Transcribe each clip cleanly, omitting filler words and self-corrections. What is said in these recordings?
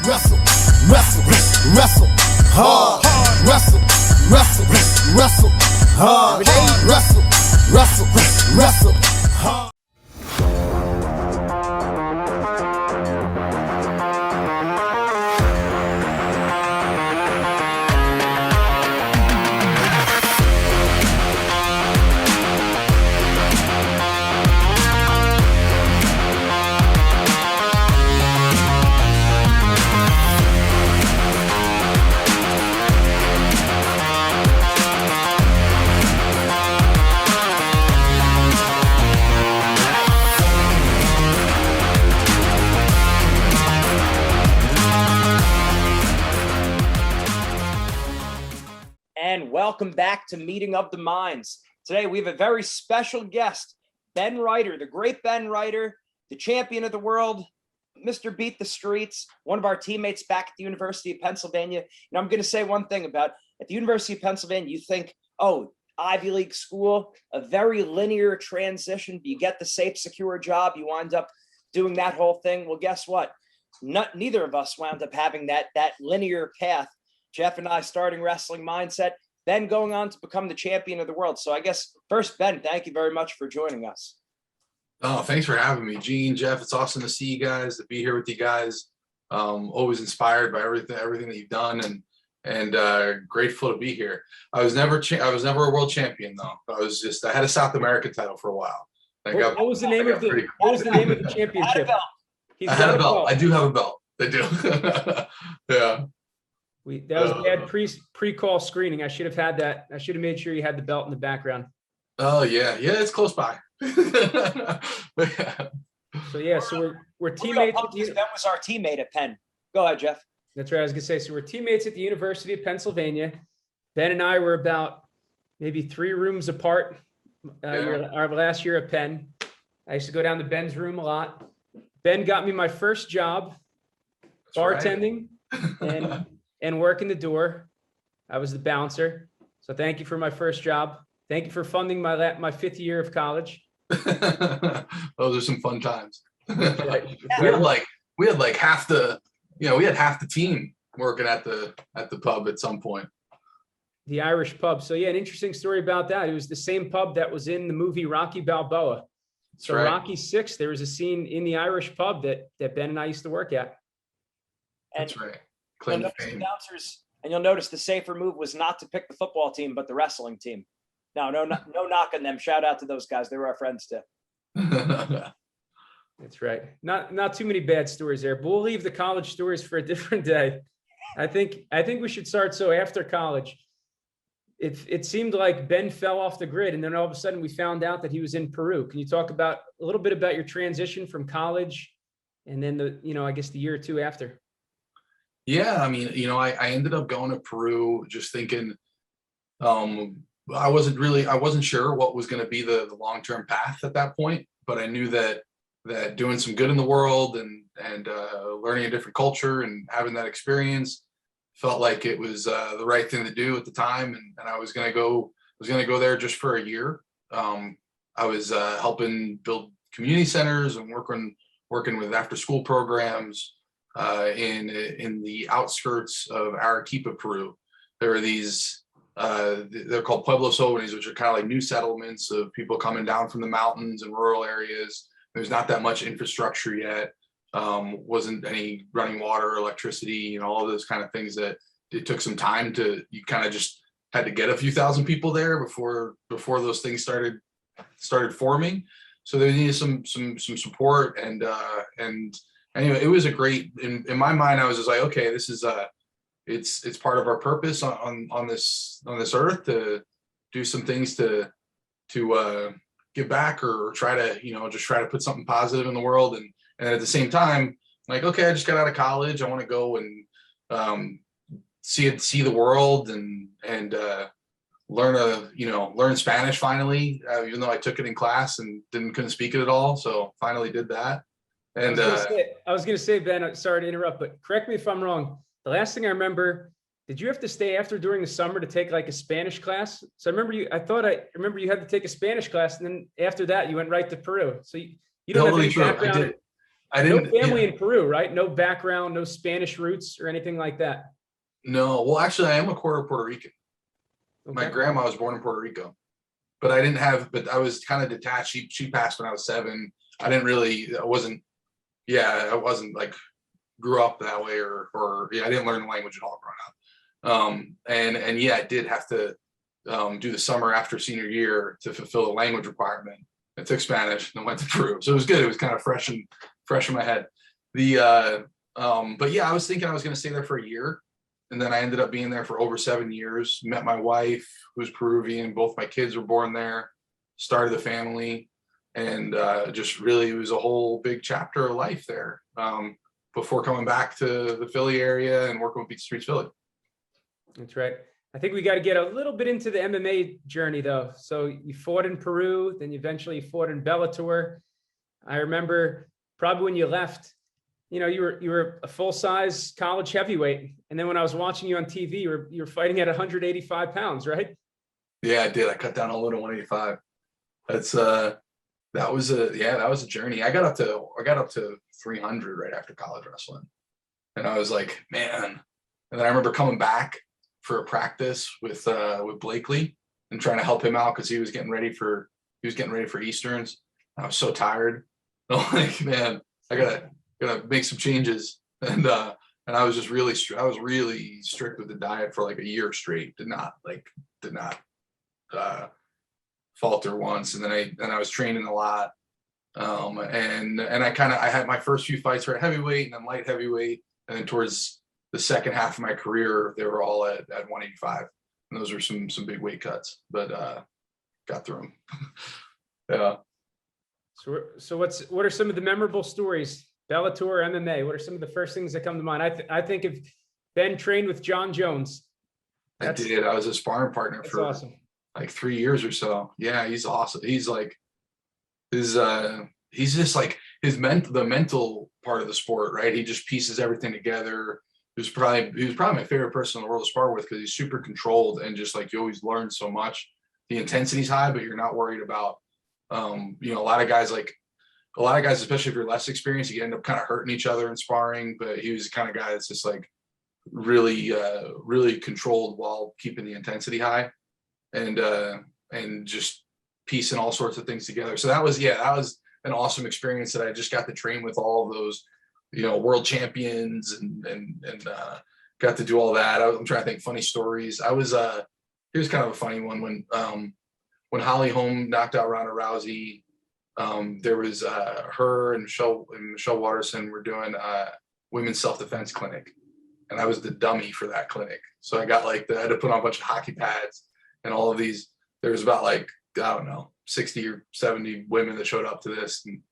Wrestle, wrestle, wrestle, hard. Wrestle, wrestle, wrestle, hard. Wrestle, wrestle, wrestle, hard. And welcome back to Meeting of the Minds. Today we have a very special guest, Ben Reiter, the great Ben Reiter, the champion of the world, Mr. Beat the Streets, one of our teammates back at the University of Pennsylvania. And I'm going to say one thing about at the University of Pennsylvania, you think, oh, Ivy League school, a very linear transition. You get the safe, secure job. You wind up doing that whole thing. Well, guess what? Neither of us wound up having that linear path. Jeff and I starting wrestling mindset, Ben going on to become the champion of the world. So I guess first, Ben, thank you very much for joining us. Oh, thanks for having me, Gene, Jeff. It's awesome to see you guys, to be here with you guys. Always inspired by everything that you've done, and grateful to be here. I was never a world champion though. I had a South American title for a while. What was the name of the championship? I had a belt. I do have a belt. I do. Yeah. That was bad pre-call screening. I should have had that. I should have made sure you had the belt in the background. Oh yeah, it's close by. So we're teammates. Ben was our teammate at Penn. Go ahead, Jeff. That's right. I was gonna say. So we're teammates at the University of Pennsylvania. Ben and I were about maybe 3 rooms apart. Our last year at Penn, I used to go down to Ben's room a lot. Ben got me my first job, bartending, and working the door. I was the bouncer. So thank you for my first job. Thank you for funding my 5th year of college. Those are some fun times. Right. We had half the team working at the pub at some point. The Irish pub. So yeah, an interesting story about that. It was the same pub that was in the movie Rocky Balboa. So right. Rocky 6, there was a scene in the Irish pub that Ben and I used to work at. That's right. You'll notice the safer move was not to pick the football team, but the wrestling team. No knock on them. Shout out to those guys. They were our friends too. That's right. Not too many bad stories there, but we'll leave the college stories for a different day. I think we should start. So after college, it seemed like Ben fell off the grid, and then all of a sudden we found out that he was in Peru. Can you talk a little bit about your transition from college, and then the year or two after? Yeah, I mean, I ended up going to Peru just thinking, I wasn't sure what was going to be the long-term path at that point, but I knew that doing some good in the world and learning a different culture and having that experience felt like it was the right thing to do at the time. And I was going to go there just for a year. I was helping build community centers and working with after-school programs. In the outskirts of Arequipa, Peru. There are these, they're called pueblos jóvenes, which are kind of like new settlements of people coming down from the mountains and rural areas. There's not that much infrastructure yet. Wasn't any running water or electricity, all of those kind of things that it took some time you kind of just had to get a few thousand people there before those things started forming. So they needed some support and anyway, it was a great, in my mind, I was just like, okay, this is it's part of our purpose on this earth to do some things to give back or try to put something positive in the world. And at the same time, like, okay, I just got out of college. I want to go and see the world and learn Spanish finally, even though I took it in class and couldn't speak it at all. So finally did that. And I was going to say, Ben, sorry to interrupt, but correct me if I'm wrong. The last thing I remember, did you have to stay after during the summer to take like a Spanish class? So I remember you had to take a Spanish class, and then after that you went right to Peru. So you don't totally have any background. I No didn't. family Yeah. in Peru, right? No background, no Spanish roots or anything like that. No, well, actually, I am a quarter Puerto Rican. My Okay. grandma was born in Puerto Rico, but I didn't have. But I was kind of detached. She passed when I was 7. I didn't really. I wasn't. Yeah, I wasn't like grew up that way, or yeah, I didn't learn the language at all growing up. And yeah, I did have to do the summer after senior year to fulfill the language requirement. I took Spanish and went to Peru, so it was good. It was kind of fresh in my head. But yeah, I was thinking I was going to stay there for a year, and then I ended up being there for over 7 years. Met my wife, who's Peruvian. Both my kids were born there. Started a family, and just really it was a whole big chapter of life there. Before coming back to the Philly area and working with Beat Streets Philly. That's right. I think we got to get a little bit into the MMA journey though. So you fought in Peru, then you eventually fought in Bellator. I remember probably when you left, you know, you were a full-size college heavyweight. And then when I was watching you on TV, you were fighting at 185 pounds, right? Yeah, I did. I cut down a little 185. That's that was a journey. I got up to 300 right after college wrestling. And I was like, man. And then I remember coming back for a practice with Blakely and trying to help him out because he was getting ready for Easterns. I was so tired. I'm like, man, I gotta make some changes. And I was just really strict with the diet for like a year straight. Did not falter once. And then I was training a lot. And I had my first few fights were at heavyweight and then light heavyweight. And then towards the second half of my career, they were all at 185. And those were some big weight cuts, but got through them. Yeah. So what are some of the memorable stories? Bellator, MMA, what are some of the first things that come to mind? I think of Ben trained with John Jones. I did. I was a sparring partner for awesome. Like 3 years or so. Yeah, he's awesome. He's like he's just like the mental part of the sport, right? He just pieces everything together. He was probably my favorite person in the world to spar with because he's super controlled and just like you always learn so much. The intensity's high, but you're not worried about a lot of guys, especially if you're less experienced, you end up kind of hurting each other in sparring. But he was the kind of guy that's just like really controlled while keeping the intensity high and just piecing all sorts of things together. So that was an awesome experience that I just got to train with all of those, world champions and got to do all that. I'm trying to think funny stories. Here's kind of a funny one when Holly Holm knocked out Ronda Rousey. There was her and Michelle Watterson were doing a women's self-defense clinic, and I was the dummy for that clinic. So I got I had to put on a bunch of hockey pads and all of these. There was about 60 or 70 women that showed up to this, and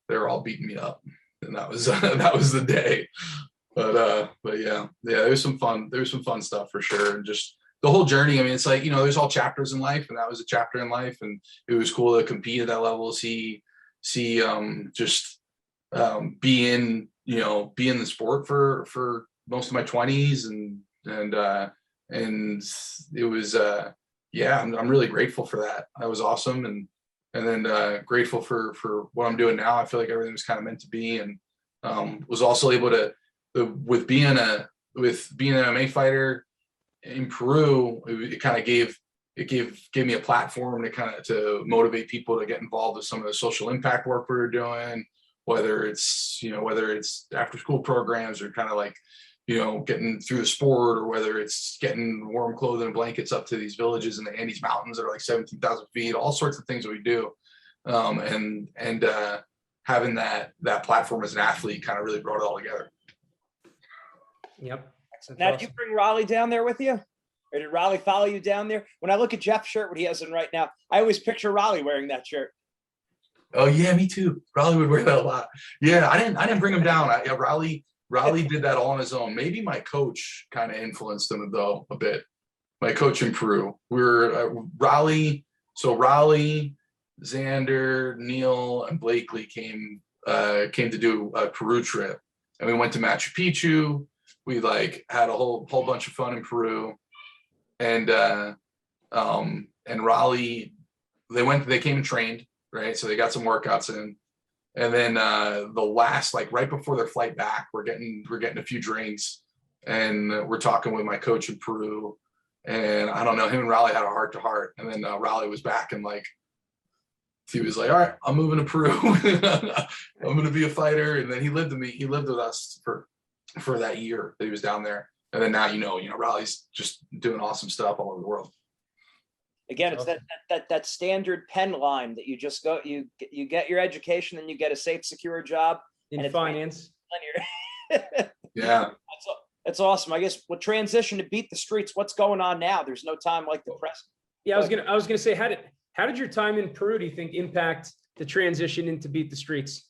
they were all beating me up. And that was the day. But yeah, there's some fun stuff for sure. And just the whole journey. I mean, it's like, there's all chapters in life, and that was a chapter in life. And it was cool to compete at that level, see be in the sport for most of my 20s and it was I'm really grateful for that. That was awesome. And then grateful for what I'm doing now. I feel like everything was kind of meant to be, and was also able to with being an MMA fighter in Peru, it kind of gave me a platform to motivate people to get involved with some of the social impact work we were doing, whether it's after school programs or kind of getting through the sport, or whether it's getting warm clothing and blankets up to these villages in the Andes Mountains that are like 17,000 feet, all sorts of things that we do. And having that platform as an athlete kind of really brought it all together. Yep. Now, did you bring Raleigh down there with you? Or did Raleigh follow you down there? When I look at Jeff's shirt, what he has in right now, I always picture Raleigh wearing that shirt. Oh yeah, me too. Raleigh would wear that a lot. Yeah, I didn't bring him down. Raleigh did that all on his own. Maybe my coach kind of influenced him though a bit. My coach in Peru. We were Raleigh. So Raleigh, Xander, Neil, and Blakely came to do a Peru trip, and we went to Machu Picchu. We had a whole bunch of fun in Peru, and Raleigh. They came and trained, right? So they got some workouts in, And then the last, like right before their flight back, we're getting a few drinks, and we're talking with my coach in Peru. And I don't know, him and Raleigh had a heart to heart. And then Raleigh was back, and like, he was like, all right, I'm moving to Peru. I'm going to be a fighter. And then he lived with us for that year that he was down there. And then now, Raleigh's just doing awesome stuff all over the world. Again, it's that standard Penn line that you just go, you get your education, then you get a safe, secure job in finance. Yeah. That's awesome. I guess we'll transition to Beat the Streets. What's going on now? There's no time like the present. Yeah, I was gonna say, how did your time in Peru, do you think, impact the transition into Beat the Streets?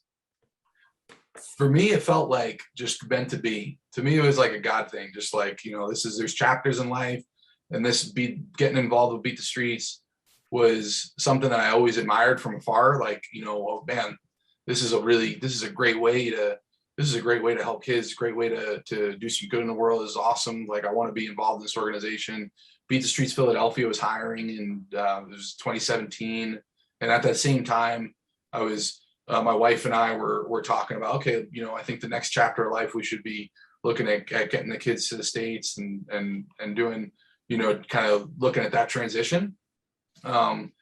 For me, it felt like just meant to be. To me, it was like a God thing. Just like, there's chapters in life, and getting involved with Beat the Streets was something that I always admired from afar. Like, oh man, this is a great way to help kids, great way to do some good in the world. This is awesome. Like, I want to be involved in this organization. Beat the Streets Philadelphia was hiring in it was 2017. And at that same time, I was my wife and I were talking about, okay, I think the next chapter of life, we should be looking at getting the kids to the States and doing, kind of looking at that transition. And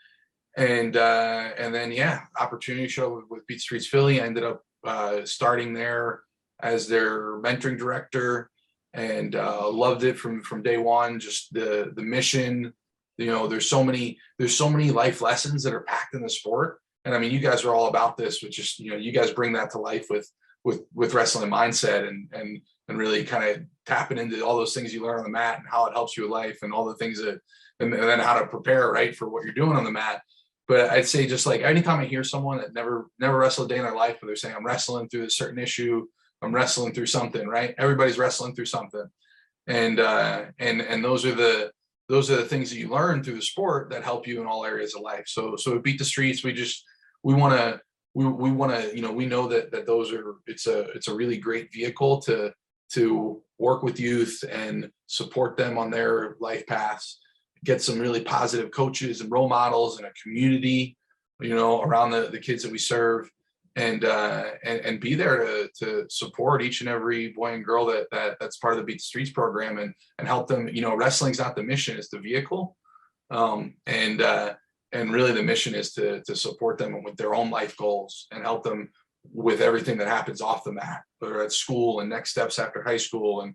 then, yeah, opportunity show with Beat the Streets Philly. I ended up starting there as their mentoring director, and loved it from day one. Just the mission, there's so many life lessons that are packed in the sport. And I mean, you guys are all about this, which is, you guys bring that to life with wrestling mindset and really kind of tapping into all those things you learn on the mat and how it helps you with life and all the things and then how to prepare, right, for what you're doing on the mat. But I'd say, just like anytime I hear someone that never wrestled a day in their life, but they're saying, I'm wrestling through a certain issue, I'm wrestling through something, right? Everybody's wrestling through something. And those are the things that you learn through the sport that help you in all areas of life. So at Beat the Streets, we know that it's a really great vehicle to work with youth and support them on their life paths, get some really positive coaches and role models and a community, around the kids that we serve, and be there to support each and every boy and girl that's part of the Beat the Streets program and help them. Wrestling's not the mission, it's the vehicle. And really the mission is to support them with their own life goals and help them with everything that happens off the mat, whether at school and next steps after high school, and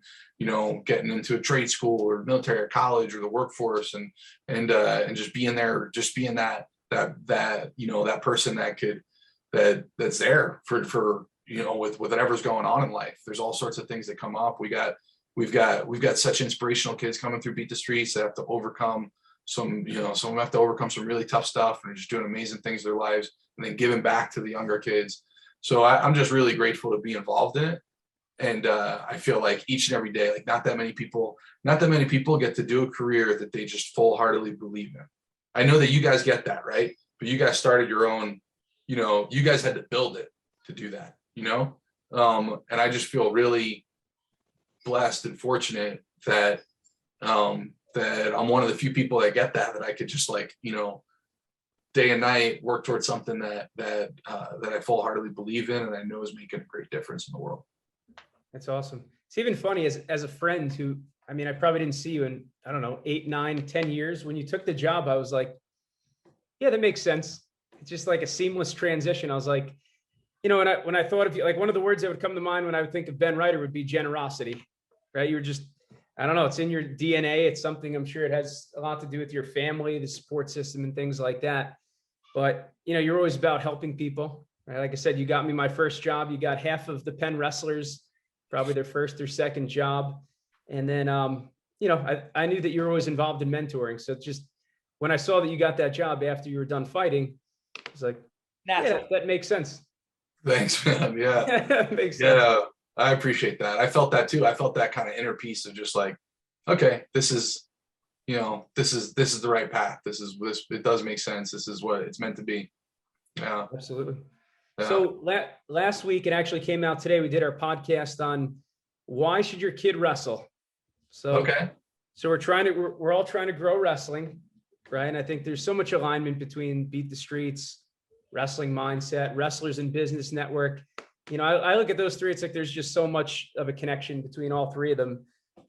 getting into a trade school or military or college or the workforce, and just being there, just being that person that's there for with whatever's going on in life. There's all sorts of things that come up. We've got such inspirational kids coming through Beat the Streets that have to overcome some have to overcome some really tough stuff, and are just doing amazing things in their lives, and then giving back to the younger kids. So I'm just really grateful to be involved in it. And I feel like each and every day, like not that many people get to do a career that they just full-heartedly believe in. I know that you guys get that, right? But you guys started your own, you guys had to build it to do that, and I just feel really blessed and fortunate that that I'm one of the few people that get that I could just day and night work towards something that I full-heartedly believe in, and I know is making a great difference in the world. That's awesome. It's even funny as a friend who, I mean, I probably didn't see you in, I don't know, 8, 9, 10 years. When you took the job, I was like, yeah, that makes sense. It's just like a seamless transition. I was like, when I thought of you, like one of the words that would come to mind when I would think of Ben Reiter would be generosity, right? You were just, I don't know, it's in your DNA. It's something, I'm sure it has a lot to do with your family, the support system and things like that. But, you're always about helping people, right? Like I said, you got me my first job. You got half of the Penn wrestlers, probably their first or second job. And then, I knew that you were always involved in mentoring. So just when I saw that you got that job after you were done fighting, I was like, yeah, that makes sense. Thanks, man. Yeah. Makes sense. Yeah, I appreciate that. I felt that too. I felt that kind of inner peace of just like, okay, this is the right path. It does make sense. This is what it's meant to be. Yeah, absolutely. Yeah. So last week, it actually came out today. We did our podcast on why should your kid wrestle? So, okay. So we're all trying to grow wrestling, right? And I think there's so much alignment between Beat the Streets, Wrestling Mindset, Wrestlers in Business Network. I look at those three. It's like there's just so much of a connection between all three of them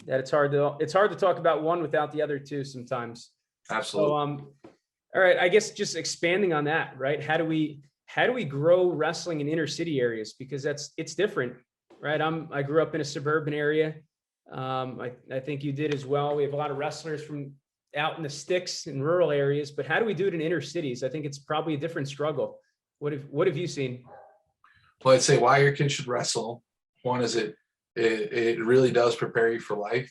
that it's hard to talk about one without the other two sometimes. Absolutely. So, all right, I guess just expanding on that, right? How do we grow wrestling in inner city areas? Because it's different, right? I grew up in a suburban area. I think you did as well. We have a lot of wrestlers from out in the sticks in rural areas, but how do we do it in inner cities? I think it's probably a different struggle. What have you seen? Well, I'd say why your kids should wrestle. One is it really does prepare you for life,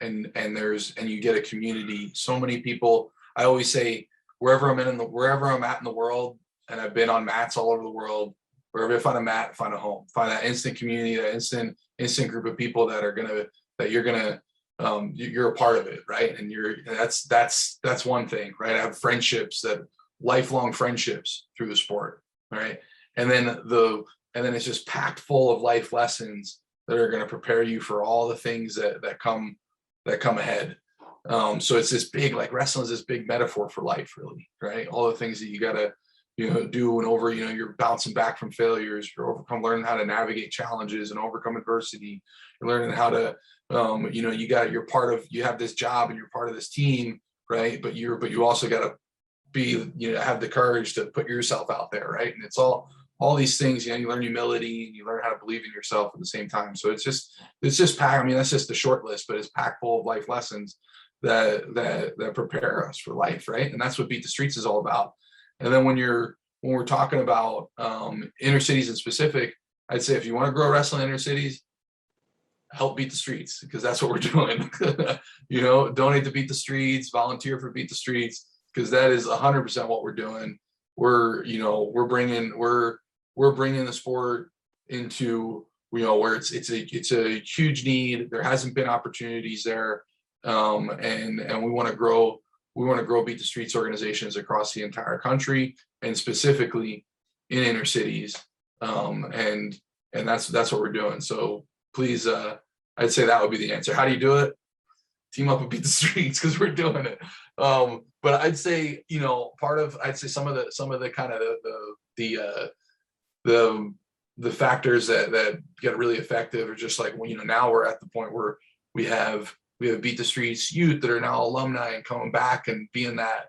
and you get a community. So many people. I always say wherever I'm at in the world, and I've been on mats all over the world. Wherever I find a mat, find a home, find that instant community, that instant group of people that you're a part of it, right? And that's one thing, right? I have friendships, that lifelong friendships through the sport, right? And then it's just packed full of life lessons that are going to prepare you for all the things that come ahead. So it's this big, like wrestling is this big metaphor for life, really, right? All the things that you gotta do and over, you're bouncing back from failures, you're learning how to navigate challenges and overcome adversity. You're learning how to you have this job and you're part of this team, right? But you also got to have the courage to put yourself out there, right? And it's all these things, you learn humility and you learn how to believe in yourself at the same time. So it's just packed. I mean, that's just the short list, but it's packed full of life lessons that prepare us for life, right? And that's what Beat the Streets is all about. And then when we're talking about inner cities in specific, I'd say if you want to grow wrestling in inner cities, help Beat the Streets, because that's what we're doing. Donate to Beat the Streets, volunteer for Beat the Streets, because that is 100% what we're doing. We're bringing the sport into where it's a huge need. There hasn't been opportunities there, and we want to grow. We want to grow Beat the Streets organizations across the entire country, and specifically in inner cities. And that's what we're doing. So please, I'd say that would be the answer. How do you do it? Team up and Beat the Streets, because we're doing it. But I'd say, some of the kind of the factors that get really effective are just like, now we're at the point where we have Beat the Streets youth that are now alumni and coming back and being that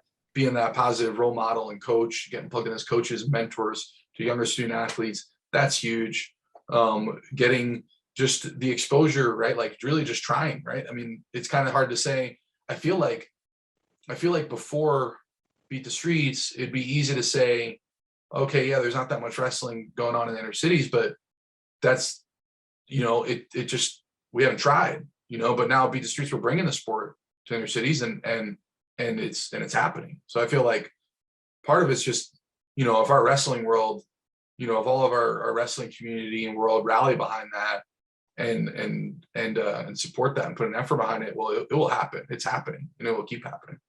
positive role model and coach, getting plugged in as coaches and mentors to younger student athletes. That's huge. Getting just the exposure, right? Like really just trying, right? I mean, it's kind of hard to say. I feel like before Beat the Streets, it'd be easy to say, okay, yeah, there's not that much wrestling going on in the inner cities, but that's, it just, we haven't tried, but now Beat the Streets, we're bringing the sport to inner cities and it's happening. So I feel like part of it's just, if our wrestling world, if all of our wrestling community and world rally behind that and support that and put an effort behind it, well, it will happen. It's happening and it will keep happening.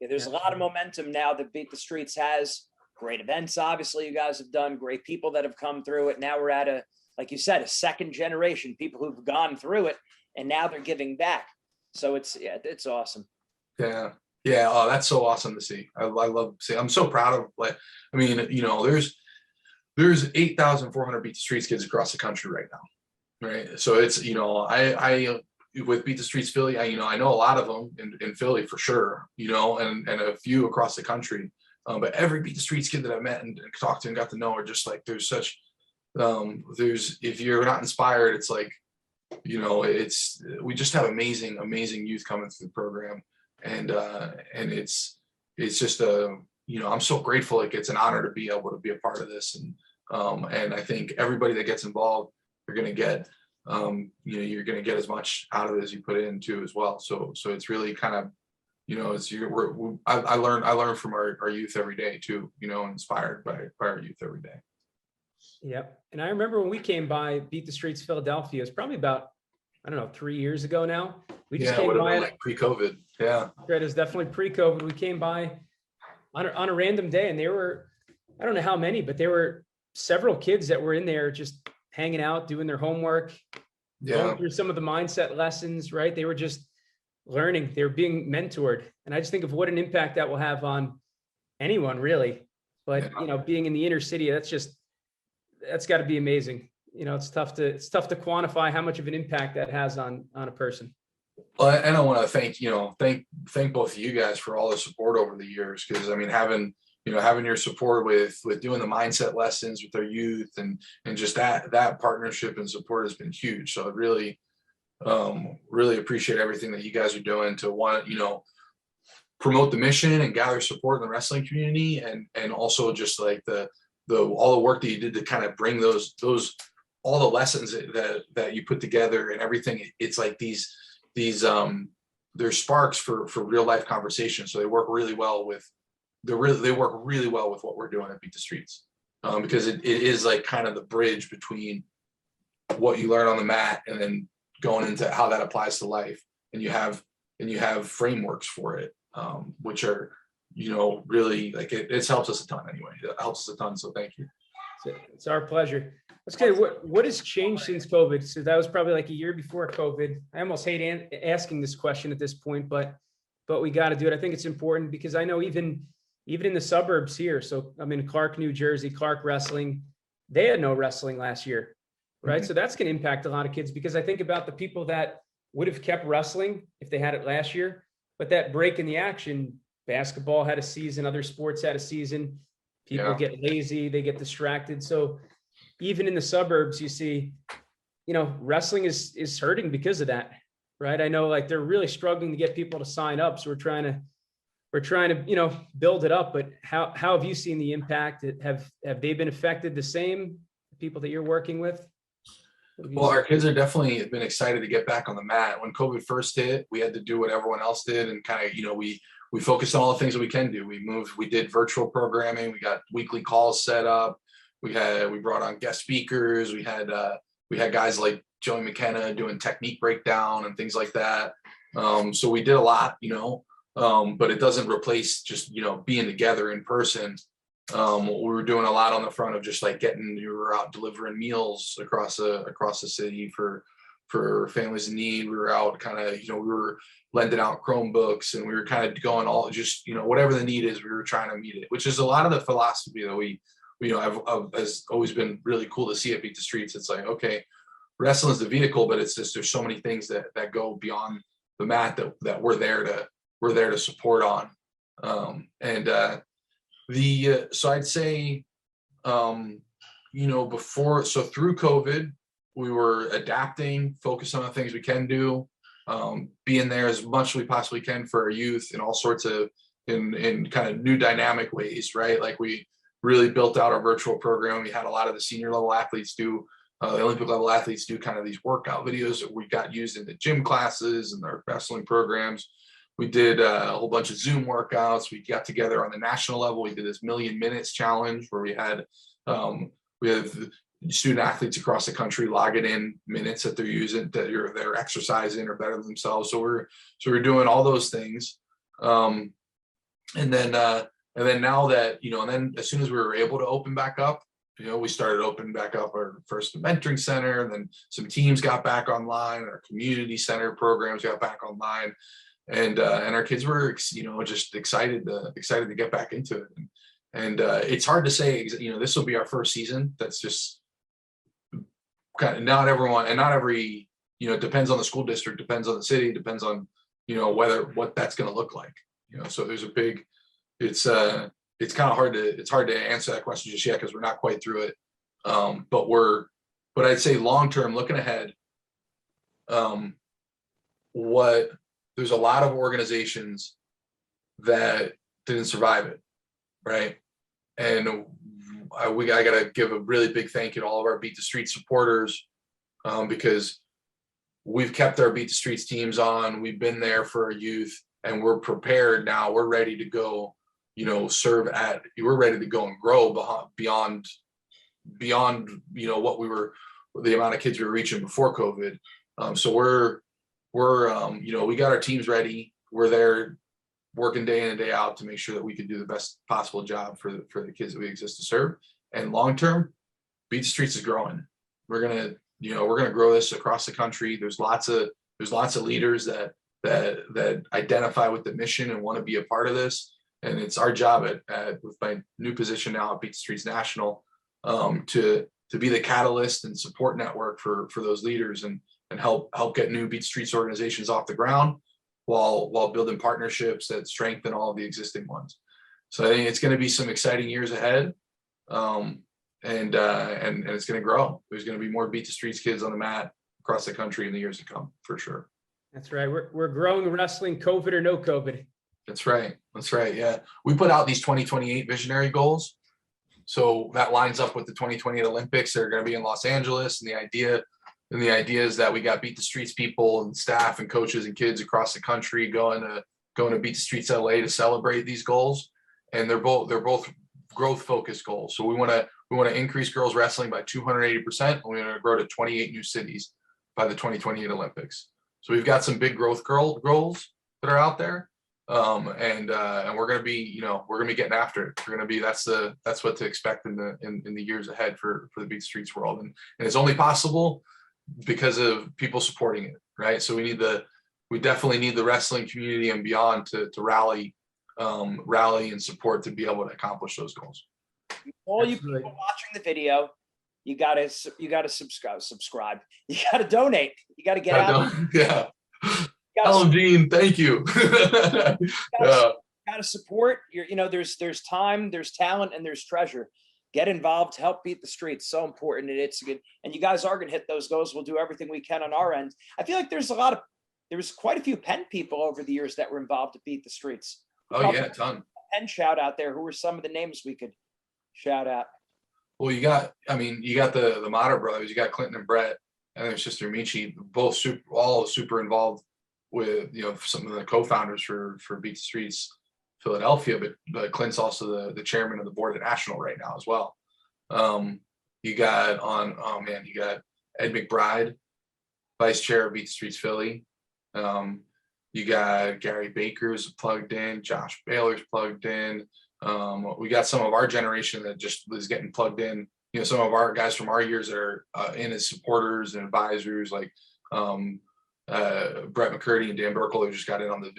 Yeah, there's a lot of momentum now that Beat the Streets has. Great events, obviously, you guys have done. Great people that have come through it. Now we're at like you said, a second generation, people who've gone through it, and now they're giving back. So it's awesome. Yeah. Oh, that's so awesome to see. I love seeing. I'm so proud of. There's 8,400 Beat the Streets kids across the country right now, right? So it's I with Beat the Streets Philly, I know a lot of them in Philly for sure, and a few across the country. But every Beat the Streets kid that I met and talked to and got to know are just like, there's such, if you're not inspired, it's like, we just have amazing youth coming through the program. And it's just I'm so grateful. Like it's an honor to be able to be a part of this. And I think everybody that gets involved, you're going to get, you're going to get as much out of it as you put in too as well. So it's really kind of, I learn from our youth every day too, inspired by our youth every day. Yep. And I remember when we came by Beat the Streets Philadelphia, it's probably about, 3 years ago now. We just came by like pre-COVID. Yeah. Right. It was definitely pre-COVID. We came by on a random day and there were, I don't know how many, but there were several kids that were in there just hanging out, doing their homework, going through some of the mindset lessons, right? They were just learning, they were being mentored. And I just think of what an impact that will have on anyone, really. but being in the inner city, that's got to be amazing. It's tough to quantify how much of an impact that has on a person. Well, and I want to thank both of you guys for all the support over the years, because I mean, having your support with doing the mindset lessons with our youth and just that partnership and support has been huge. So I really appreciate everything that you guys are doing to promote the mission and gather support in the wrestling community, and also just like all the work that you did to kind of bring those all the lessons that you put together and everything. It's like these they're sparks for real life conversations. So they work really well with what we're doing at Beat the Streets, because it is like kind of the bridge between what you learn on the mat and then going into how that applies to life. And you have frameworks for it, which are, really like it's helps us a ton anyway. It helps us a ton. So thank you. It's our pleasure. Okay, what has changed since COVID? So that was probably like a year before COVID. I almost hate asking this question at this point, but we got to do it. I think it's important because I know even in the suburbs here. So I'm in Clark, New Jersey, Clark Wrestling. They had no wrestling last year, right? Mm-hmm. So that's going to impact a lot of kids, because I think about the people that would have kept wrestling if they had it last year, but that break in the action, basketball had a season, other sports had a season. People get lazy, they get distracted. So even in the suburbs, you see, wrestling is hurting because of that, right? I know like they're really struggling to get people to sign up. So we're trying to, build it up, but how have you seen the impact? Have they been affected the same, people that you're working with? Well, our kids are definitely been excited to get back on the mat. When COVID first hit, we had to do what everyone else did, and kind of, we focused on all the things that we can do. We did virtual programming. We got weekly calls set up. We brought on guest speakers. We had guys like Joey McKenna doing technique breakdown and things like that. So we did a lot, but it doesn't replace just, being together in person. We were doing a lot on the front of just like we were out delivering meals across the city for families in need. We were out kind of, we were lending out Chromebooks, and we were kind of going all just, whatever the need is, we were trying to meet it, which is a lot of the philosophy that we has always been really cool to see at Beat the Streets. It's like, okay, wrestling is the vehicle, but it's just, there's so many things that go beyond the mat that we're there to support on. So I'd say, through COVID, we were adapting, focusing on the things we can do, being there as much as we possibly can for our youth in all sorts of, in kind of new dynamic ways, right? Like we really built out our virtual program. We had a lot of the senior level athletes do, the Olympic level athletes do kind of these workout videos that we got used in the gym classes and their wrestling programs. We did a whole bunch of Zoom workouts. We got together on the national level. We did this 1,000,000 minutes challenge where we had student athletes across the country logging in minutes that they're using, that they're exercising or better themselves. So we're doing all those things. And then now that, and then as soon as we were able to open back up, we started opening back up our first mentoring center, and then some teams got back online, our community center programs got back online. And our kids were, just excited to get back into it. And it's hard to say, this will be our first season. That's just kind of not every, it depends on the school district, depends on the city, depends on, what that's going to look like, so there's a big, it's kind of hard to answer that question just yet, because we're not quite through it. But I'd say long-term, looking ahead, there's a lot of organizations that didn't survive it, right? And I got to give a really big thank you to all of our Beat the Streets supporters, because we've kept our Beat the Streets teams on. We've been there for our youth, and we're prepared now. We're ready to go, we're ready to go and grow beyond, what the amount of kids we were reaching before COVID. So we're we got our teams ready. We're there working day in and day out to make sure that we can do the best possible job for the kids that we exist to serve. And long term, Beat the Streets is growing. We're gonna grow this across the country. There's lots of leaders that identify with the mission and want to be a part of this. And it's our job with my new position now at Beat the Streets National, to be the catalyst and support network for those leaders and help get new Beat the Streets organizations off the ground while building partnerships that strengthen all of the existing ones. So I think it's going to be some exciting years ahead. And it's going to grow. There's going to be more Beat the Streets kids on the mat across the country in the years to come, for sure. That's right. We're growing wrestling, COVID or no COVID. That's right. Yeah. We put out these 2028 visionary goals. So that lines up with the 2028 Olympics. They're going to be in Los Angeles. And the idea is that we got Beat the Streets people and staff and coaches and kids across the country going to Beat the Streets LA to celebrate these goals. And they're both growth focused goals. So we want to increase girls wrestling by 280%. And we're going to grow to 28 new cities by the 2028 Olympics. So we've got some big growth goals that are out there. And we're going to be, we're going to be getting after it. We're going to be, that's what to expect in the years ahead for the Beat the Streets world. And it's only possible because of people supporting it. Right. So we definitely need the wrestling community and beyond to rally and support to be able to accomplish those goals. All you people watching the video, you gotta subscribe. You gotta donate. You gotta get out. Yeah. Tell them, Gene, thank you. Gotta support. There's time, there's talent, and there's treasure. Get involved. Help Beat the Streets. So important. And it's good. And you guys are gonna hit those goals. We'll do everything we can on our end. I feel like there was quite a few Penn people over the years that were involved to Beat the Streets. Oh yeah, a ton. Penn shout out there. Who were some of the names we could shout out? Well, you got the Mater brothers. You got Clinton and Brett, and their sister Michi, both super involved with some of the co-founders for Beat the Streets Philadelphia. But Clint's also the chairman of the board at National right now as well. You got Ed McBride, vice chair of Beat the Streets Philly. You got Gary Baker's plugged in, Josh Baylor's plugged in. We got some of our generation that just was getting plugged in. Some of our guys from our years that are in as supporters and advisors, like Brett McCurdy and Dan Burkle, who just got in on the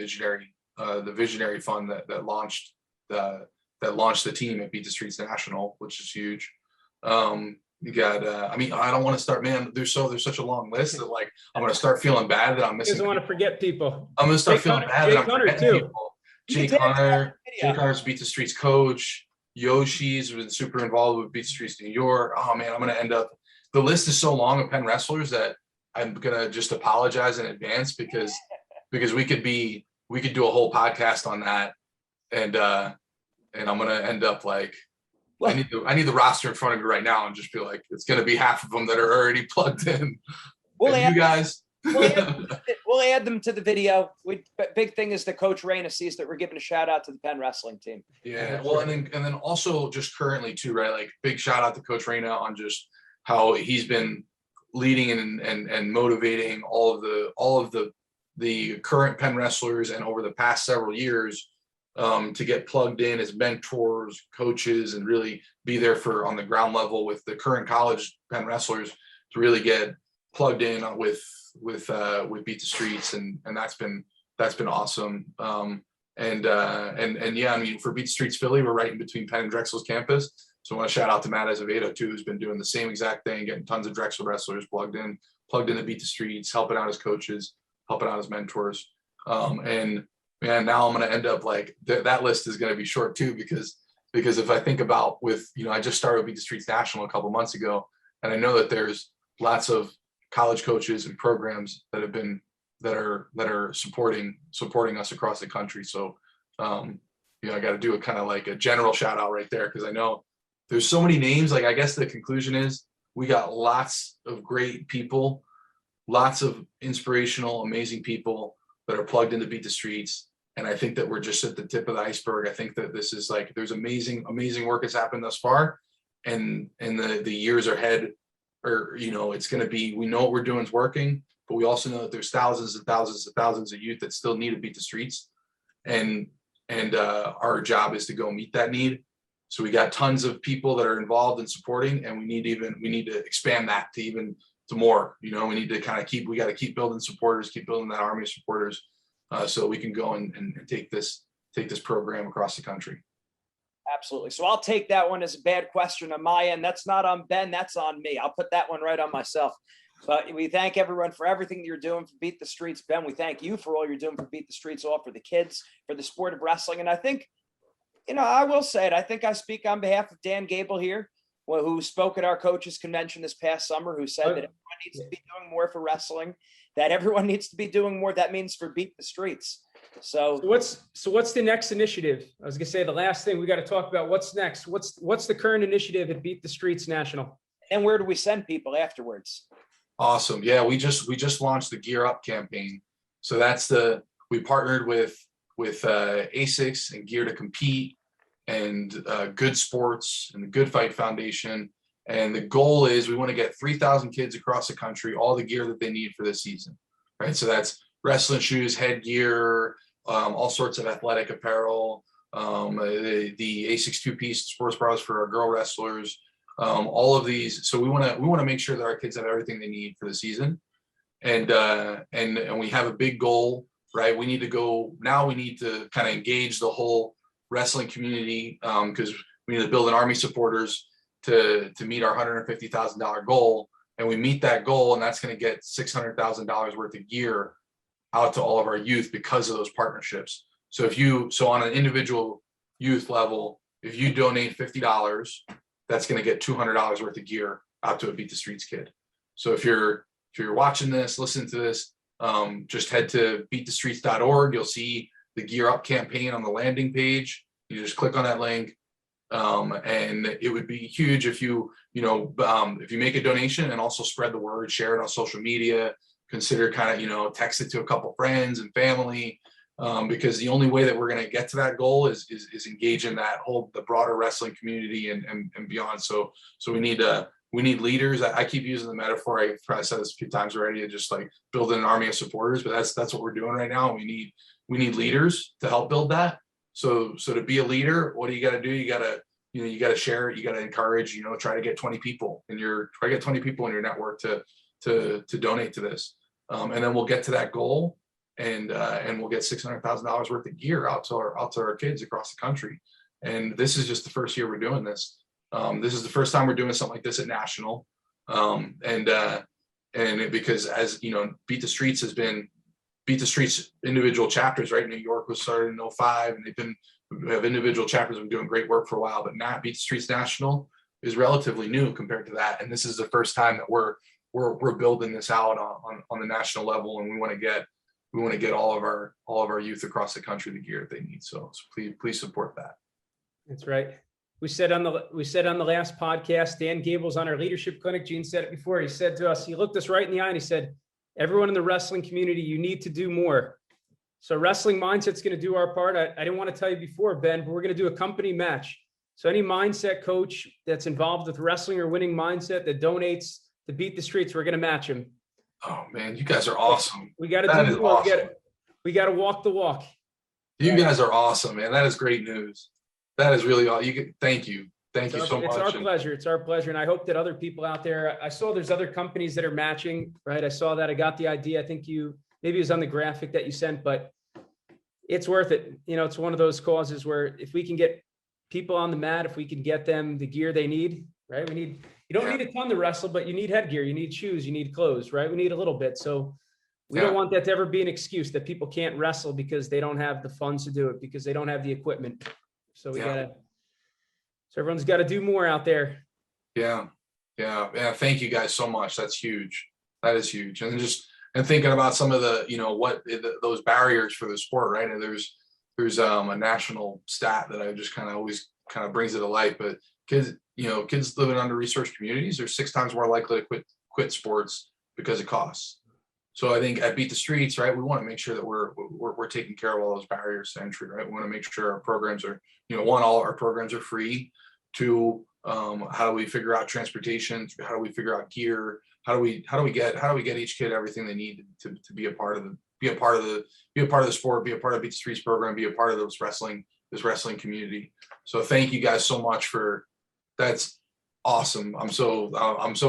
visionary fund that launched the team at Beat the Streets National, which is huge. You got, I don't want to start, man. There's such a long list that I'm going to start feeling bad that I'm missing. He doesn't want to forget people. I'm going to start feeling bad that I'm forgetting people. Jake Hunter's Beat the Streets coach. Yoshi's been super involved with Beat the Streets New York. Oh man, I'm going to end up. The list is so long of Penn wrestlers that I'm going to just apologize in advance because we could do a whole podcast on that, and I'm going to end up like. I need the roster in front of me right now and just feel like it's going to be half of them that are already plugged in. We'll add them to the video. Big thing is that Coach Reyna sees that we're giving a shout out to the Penn wrestling team. Yeah, well, and then also just currently too, right? Like big shout out to Coach Reyna on just how he's been leading and motivating all of the current Penn wrestlers and over the past several years. To get plugged in as mentors, coaches, and really be there on the ground level with the current college Penn wrestlers to really get plugged in with Beat the Streets, and that's been awesome. And yeah, I mean, for Beat the Streets Philly, we're right in between Penn and Drexel's campus. So I want to shout out to Matt Azevedo too, who's been doing the same exact thing, getting tons of Drexel wrestlers plugged in to Beat the Streets, helping out as coaches, helping out as mentors, and. Man, now I'm going to end up like that list is going to be short too, because if I think about I just started Beat the Streets National a couple months ago, and I know that there's lots of college coaches and programs that are supporting us across the country. So, I got to do a kind of like a general shout out right there, because I know there's so many names. Like, I guess the conclusion is we got lots of great people, lots of inspirational, amazing people that are plugged into Beat the Streets. And I think that we're just at the tip of the iceberg. I think that this is like, there's amazing work has happened thus far. And the years ahead it's going to be, we know what we're doing is working, but we also know that there's thousands and thousands and thousands of youth that still need to Beat the Streets. And our job is to go meet that need. So we got tons of people that are involved in supporting, and we need to expand that to more. We need to kind of keep building supporters, keep building that army of supporters, so we can go and take this program across the country. Absolutely. So I'll take that one as a bad question on my end. That's not on Ben. That's on me. I'll put that one right on myself. But we thank everyone for everything you're doing for Beat the Streets. Ben, we thank you for all you're doing for Beat the Streets, all for the kids, for the sport of wrestling. And I think, I will say it. I think I speak on behalf of Dan Gable here, who spoke at our coaches convention this past summer, who said that everyone needs to be doing more for wrestling, that everyone needs to be doing more. That means for Beat the Streets. So what's the next initiative? I was gonna say the last thing we got to talk about. What's next? What's the current initiative at Beat the Streets National? And where do we send people afterwards? Awesome. Yeah, we just launched the Gear Up campaign. So we partnered with ASICS and Gear to Compete and Good Sports and the Good Fight Foundation. And the goal is we want to get 3,000 kids across the country all the gear that they need for this season, right? So that's wrestling shoes, headgear, all sorts of athletic apparel, the ASICS two-piece sports bras for our girl wrestlers, all of these. So we want to make sure that our kids have everything they need for the season, and we have a big goal, right? We need to kind of engage the whole wrestling community, because we need to build an army supporters to meet our $150,000 goal, and we meet that goal, and that's going to get $600,000 worth of gear out to all of our youth because of those partnerships. So on an individual youth level, if you donate $50, that's going to get $200 worth of gear out to a Beat the Streets kid. So if you're watching this, listening to this, just head to beatthestreets.org. You'll see the Gear Up campaign on the landing page. You just click on that link. And it would be huge if you make a donation and also spread the word, share it on social media, consider text it to a couple friends and family, because the only way that we're going to get to that goal is engage in the broader wrestling community and beyond. So we need leaders. I keep using the metaphor. I've probably said this a few times already, of just like building an army of supporters, but that's what we're doing right now. We need leaders to help build that. So to be a leader, what do you got to do? You got to share it. You got to encourage, try to get 20 people in your network to donate to this. And then we'll get to that goal, and we'll get $600,000 worth of gear out to our kids across the country. And this is just the first year we're doing this. This is the first time we're doing something like this at national. Because as Beat the Streets has been Beat the Streets individual chapters, right? New York was started in 2005, and we have individual chapters been doing great work for a while, but not Beat the Streets National is relatively new compared to that. And this is the first time that we're building this out on the national level, and we want to get all of our youth across the country the gear that they need. So please support that. That's right. We said on the last podcast, Dan Gable's on our leadership clinic. Gene said it before. He said to us, he looked us right in the eye and he said, everyone in the wrestling community, you need to do more. So Wrestling Mindset's going to do our part. I didn't want to tell you before, Ben, but we're going to do a company match. So any mindset coach that's involved with wrestling or winning mindset that donates to Beat the Streets, we're going to match him. Oh man, you guys are awesome. We got to do more. Awesome. We got to walk the walk. You guys are awesome, man. That is great news. That is really all. Thank you. Thank you so much. It's our pleasure. It's our pleasure. And I hope that other people out there, I saw there's other companies that are matching, right? I saw that. I got the idea. I think maybe it was on the graphic that you sent, but it's worth it. It's one of those causes where if we can get people on the mat, if we can get them the gear they need, right? You don't need a ton to wrestle, but you need headgear, you need shoes, you need clothes, right? We need a little bit. So we don't want that to ever be an excuse that people can't wrestle because they don't have the funds to do it, because they don't have the equipment. So so everyone's got to do more out there. Yeah. Thank you guys so much. That's huge. That is huge. And thinking about some of those barriers for the sport, right? And there's a national stat that I just always brings it to light, but kids living in under-resourced communities are 6 times more likely to quit sports because it costs. So I think at Beat the Streets, right, we want to make sure that we're taking care of all those barriers to entry, right? We want to make sure our programs are, one, all our programs are free. 2, how do we figure out transportation? How do we figure out gear? How do we get each kid everything they need to be a part of the sport, be a part of Beat the Streets program, be a part of this wrestling community. So thank you guys so much that's awesome. I'm so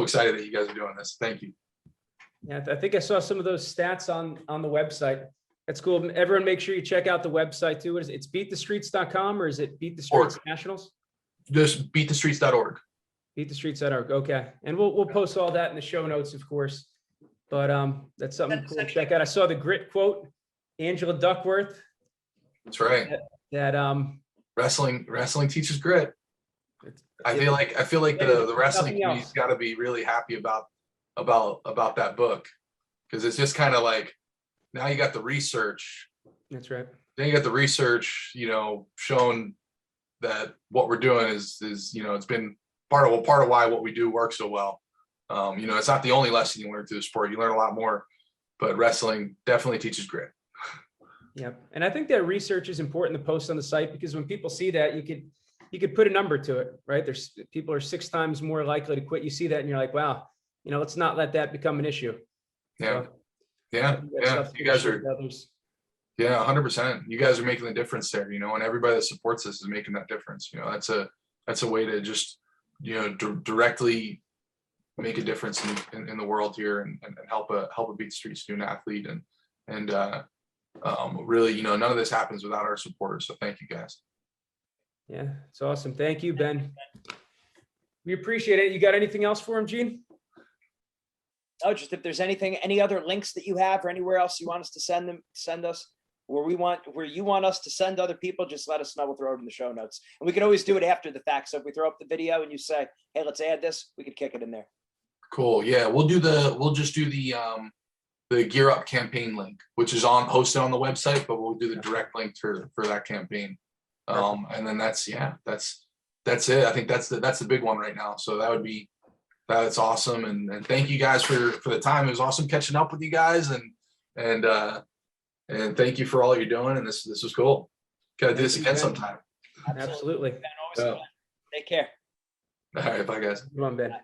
excited that you guys are doing this. Thank you. Yeah, I think I saw some of those stats on the website. That's cool. Everyone, make sure you check out the website too. What is it? It's beatthestreets.com, or is it Beat the Streets Org. Nationals? Just beatthestreets.org. Beatthestreets.org. Okay. And we'll post all that in the show notes, of course. But that's something cool to check out. I saw the grit quote, Angela Duckworth. That's right. That Wrestling teaches grit. I feel like the wrestling community's got to be really happy about that book, because it's just kind of like, now you got the research. That's right. Then you got the research, showing that what we're doing is it's been part of why what we do works so well. It's not the only lesson you learn through the sport. You learn a lot more, but wrestling definitely teaches grit. Yep. And I think that research is important to post on the site, because when people see that, you could put a number to it, right? There's people are 6 times more likely to quit. You see that and you're like, wow, let's not let that become an issue. Yeah. So, yeah. You guys are, 100%. You guys are making the difference there, and everybody that supports us is making that difference. That's a way to just, directly make a difference in the world here, and help a Beat the Street student athlete. And really, none of this happens without our supporters. So thank you guys. Yeah, it's awesome. Thank you, Ben. We appreciate it. You got anything else for him, Gene? Oh, just if there's any other links that you have, or anywhere else you want us to send us, where you want us to send other people, just let us know. We'll throw it in the show notes. And we can always do it after the fact. So if we throw up the video and you say, hey, let's add this, we could kick it in there. Cool. Yeah, we'll just do the Gear Up campaign link, which is hosted on the website, but we'll do the direct link for that campaign. And then that's it. I think that's the big one right now. So that's awesome. And thank you guys for the time. It was awesome catching up with you guys, and thank you for all you're doing. And this was cool. Gotta do this again sometime. Absolutely. Take care. All right, bye guys. Come on, Ben.